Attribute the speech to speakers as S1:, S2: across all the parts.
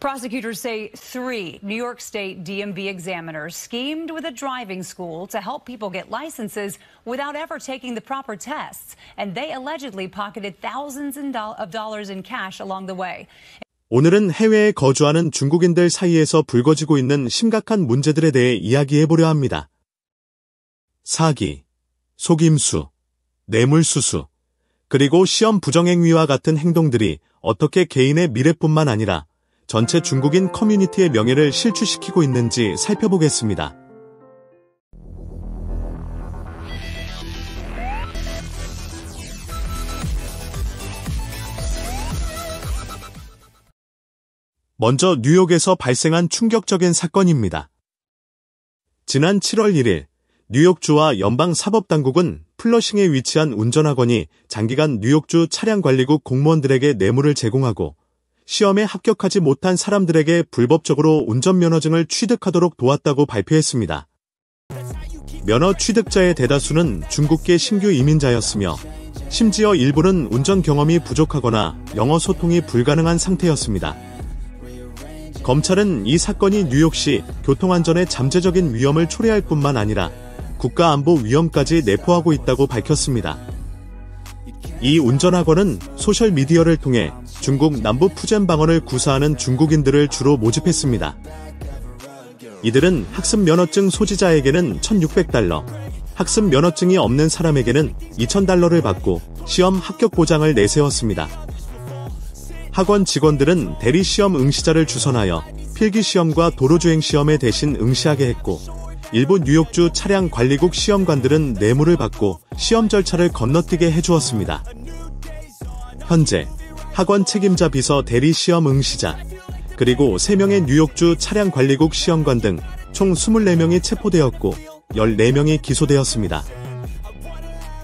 S1: Prosecutors say 3 New York State DMV examiners schemed with a driving school to help people get licenses without ever taking the proper tests, and they allegedly pocketed thousands of dollars in cash along the way.
S2: 오늘은 해외에 거주하는 중국인들 사이에서 불거지고 있는 심각한 문제들에 대해 이야기해보려 합니다. 사기, 속임수, 뇌물수수, 그리고 시험 부정행위와 같은 행동들이 어떻게 개인의 미래뿐만 아니라 전체 중국인 커뮤니티의 명예를 실추시키고 있는지 살펴보겠습니다. 먼저 뉴욕에서 발생한 충격적인 사건입니다. 지난 7월 1일 뉴욕주와 연방사법당국은 플러싱에 위치한 운전학원이 장기간 뉴욕주 차량관리국 공무원들에게 뇌물을 제공하고 시험에 합격하지 못한 사람들에게 불법적으로 운전면허증을 취득하도록 도왔다고 발표했습니다. 면허 취득자의 대다수는 중국계 신규 이민자였으며 심지어 일부는 운전 경험이 부족하거나 영어 소통이 불가능한 상태였습니다. 검찰은 이 사건이 뉴욕시 교통안전의 잠재적인 위험을 초래할 뿐만 아니라 국가안보 위험까지 내포하고 있다고 밝혔습니다. 이 운전학원은 소셜미디어를 통해 중국 남부 푸젠방언을 구사하는 중국인들을 주로 모집했습니다. 이들은 학습 면허증 소지자에게는 1,600달러, 학습 면허증이 없는 사람에게는 2,000달러를 받고 시험 합격 보장을 내세웠습니다. 학원 직원들은 대리시험 응시자를 주선하여 필기시험과 도로주행시험에 대신 응시하게 했고 일부 뉴욕주 차량관리국 시험관들은 뇌물을 받고 시험 절차를 건너뛰게 해주었습니다. 현재 학원 책임자 비서 대리시험 응시자 그리고 3명의 뉴욕주 차량관리국 시험관 등 총 24명이 체포되었고 14명이 기소되었습니다.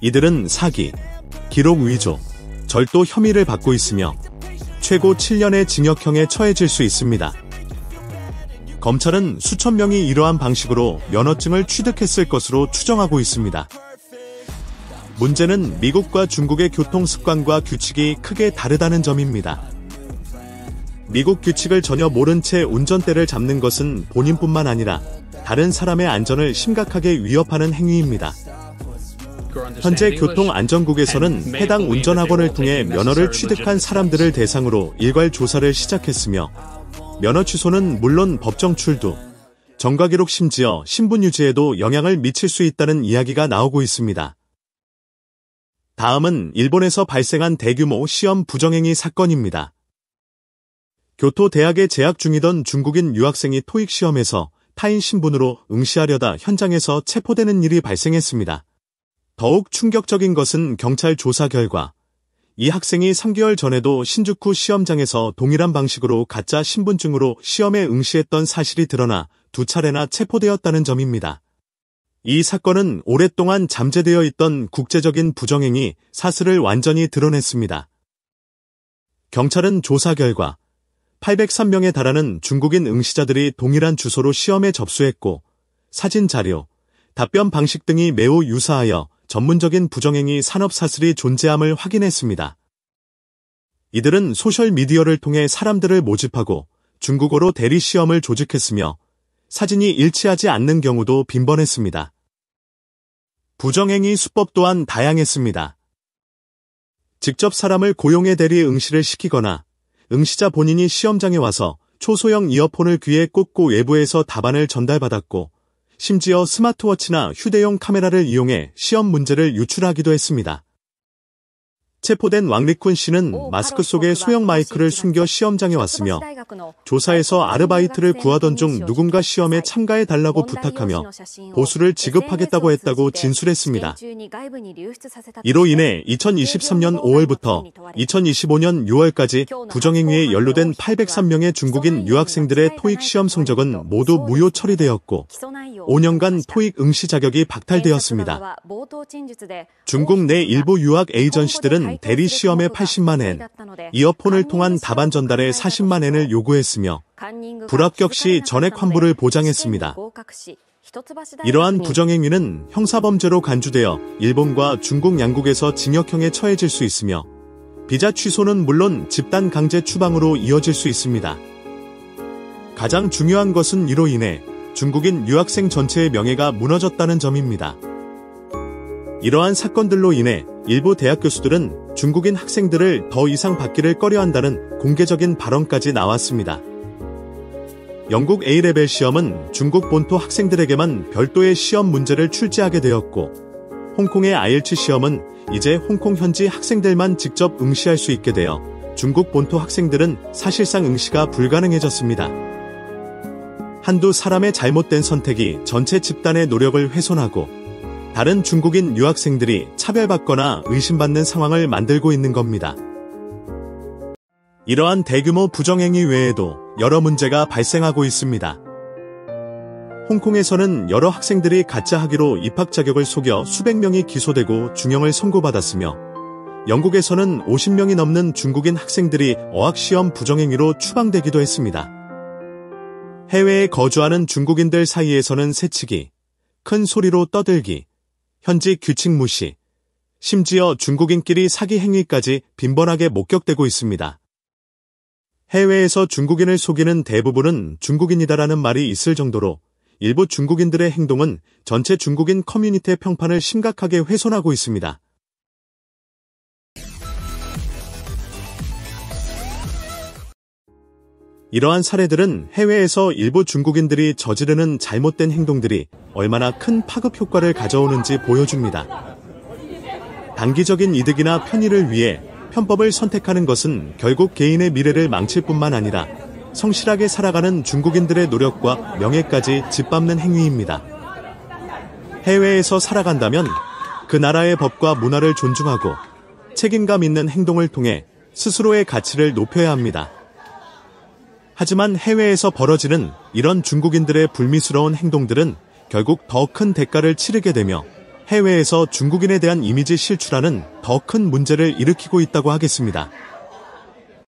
S2: 이들은 사기, 기록 위조, 절도 혐의를 받고 있으며 최고 7년의 징역형에 처해질 수 있습니다. 검찰은 수천 명이 이러한 방식으로 면허증을 취득했을 것으로 추정하고 있습니다. 문제는 미국과 중국의 교통 습관과 규칙이 크게 다르다는 점입니다. 미국 규칙을 전혀 모른 채 운전대를 잡는 것은 본인뿐만 아니라 다른 사람의 안전을 심각하게 위협하는 행위입니다. 현재 교통안전국에서는 해당 운전학원을 통해 면허를 취득한 사람들을 대상으로 일괄 조사를 시작했으며 면허 취소는 물론 법정 출두, 전과기록 심지어 신분 유지에도 영향을 미칠 수 있다는 이야기가 나오고 있습니다. 다음은 일본에서 발생한 대규모 시험 부정행위 사건입니다. 교토대학에 재학 중이던 중국인 유학생이 토익 시험에서 타인 신분으로 응시하려다 현장에서 체포되는 일이 발생했습니다. 더욱 충격적인 것은 경찰 조사 결과 이 학생이 3개월 전에도 신주쿠 시험장에서 동일한 방식으로 가짜 신분증으로 시험에 응시했던 사실이 드러나 2차례나 체포되었다는 점입니다. 이 사건은 오랫동안 잠재되어 있던 국제적인 부정행위 사슬을 완전히 드러냈습니다. 경찰은 조사 결과 803명에 달하는 중국인 응시자들이 동일한 주소로 시험에 접수했고 사진 자료, 답변 방식 등이 매우 유사하여 전문적인 부정행위 산업 사슬이 존재함을 확인했습니다. 이들은 소셜미디어를 통해 사람들을 모집하고 중국어로 대리시험을 조직했으며 사진이 일치하지 않는 경우도 빈번했습니다. 부정행위 수법 또한 다양했습니다. 직접 사람을 고용해 대리 응시를 시키거나 응시자 본인이 시험장에 와서 초소형 이어폰을 귀에 꽂고 외부에서 답안을 전달받았고 심지어 스마트워치나 휴대용 카메라를 이용해 시험 문제를 유출하기도 했습니다. 체포된 왕리쿤 씨는 마스크 속에 소형 마이크를 숨겨 시험장에 왔으며 조사에서 아르바이트를 구하던 중 누군가 시험에 참가해달라고 부탁하며 보수를 지급하겠다고 했다고 진술했습니다. 이로 인해 2023년 5월부터 2025년 6월까지 부정행위에 연루된 803명의 중국인 유학생들의 토익 시험 성적은 모두 무효 처리되었고 5년간 토익 응시 자격이 박탈되었습니다. 중국 내 일부 유학 에이전시들은 대리 시험에 80만 엔, 이어폰을 통한 답안 전달에 40만 엔을 요구했으며 불합격 시 전액 환불을 보장했습니다. 이러한 부정행위는 형사범죄로 간주되어 일본과 중국 양국에서 징역형에 처해질 수 있으며 비자 취소는 물론 집단 강제 추방으로 이어질 수 있습니다. 가장 중요한 것은 이로 인해 중국인 유학생 전체의 명예가 무너졌다는 점입니다. 이러한 사건들로 인해 일부 대학 교수들은 중국인 학생들을 더 이상 받기를 꺼려한다는 공개적인 발언까지 나왔습니다. 영국 A레벨 시험은 중국 본토 학생들에게만 별도의 시험 문제를 출제하게 되었고, 홍콩의 IELTS 시험은 이제 홍콩 현지 학생들만 직접 응시할 수 있게 되어 중국 본토 학생들은 사실상 응시가 불가능해졌습니다. 한두 사람의 잘못된 선택이 전체 집단의 노력을 훼손하고 다른 중국인 유학생들이 차별받거나 의심받는 상황을 만들고 있는 겁니다. 이러한 대규모 부정행위 외에도 여러 문제가 발생하고 있습니다. 홍콩에서는 여러 학생들이 가짜 학위로 입학 자격을 속여 수백 명이 기소되고 중형을 선고받았으며, 영국에서는 50명이 넘는 중국인 학생들이 어학시험 부정행위로 추방되기도 했습니다. 해외에 거주하는 중국인들 사이에서는 새치기, 큰 소리로 떠들기, 현지 규칙 무시, 심지어 중국인끼리 사기 행위까지 빈번하게 목격되고 있습니다. 해외에서 중국인을 속이는 대부분은 중국인이다라는 말이 있을 정도로 일부 중국인들의 행동은 전체 중국인 커뮤니티의 평판을 심각하게 훼손하고 있습니다. 이러한 사례들은 해외에서 일부 중국인들이 저지르는 잘못된 행동들이 얼마나 큰 파급 효과를 가져오는지 보여줍니다. 단기적인 이득이나 편의를 위해 편법을 선택하는 것은 결국 개인의 미래를 망칠 뿐만 아니라 성실하게 살아가는 중국인들의 노력과 명예까지 짓밟는 행위입니다. 해외에서 살아간다면 그 나라의 법과 문화를 존중하고 책임감 있는 행동을 통해 스스로의 가치를 높여야 합니다. 하지만 해외에서 벌어지는 이런 중국인들의 불미스러운 행동들은 결국 더 큰 대가를 치르게 되며 해외에서 중국인에 대한 이미지 실추라는 더 큰 문제를 일으키고 있다고 하겠습니다.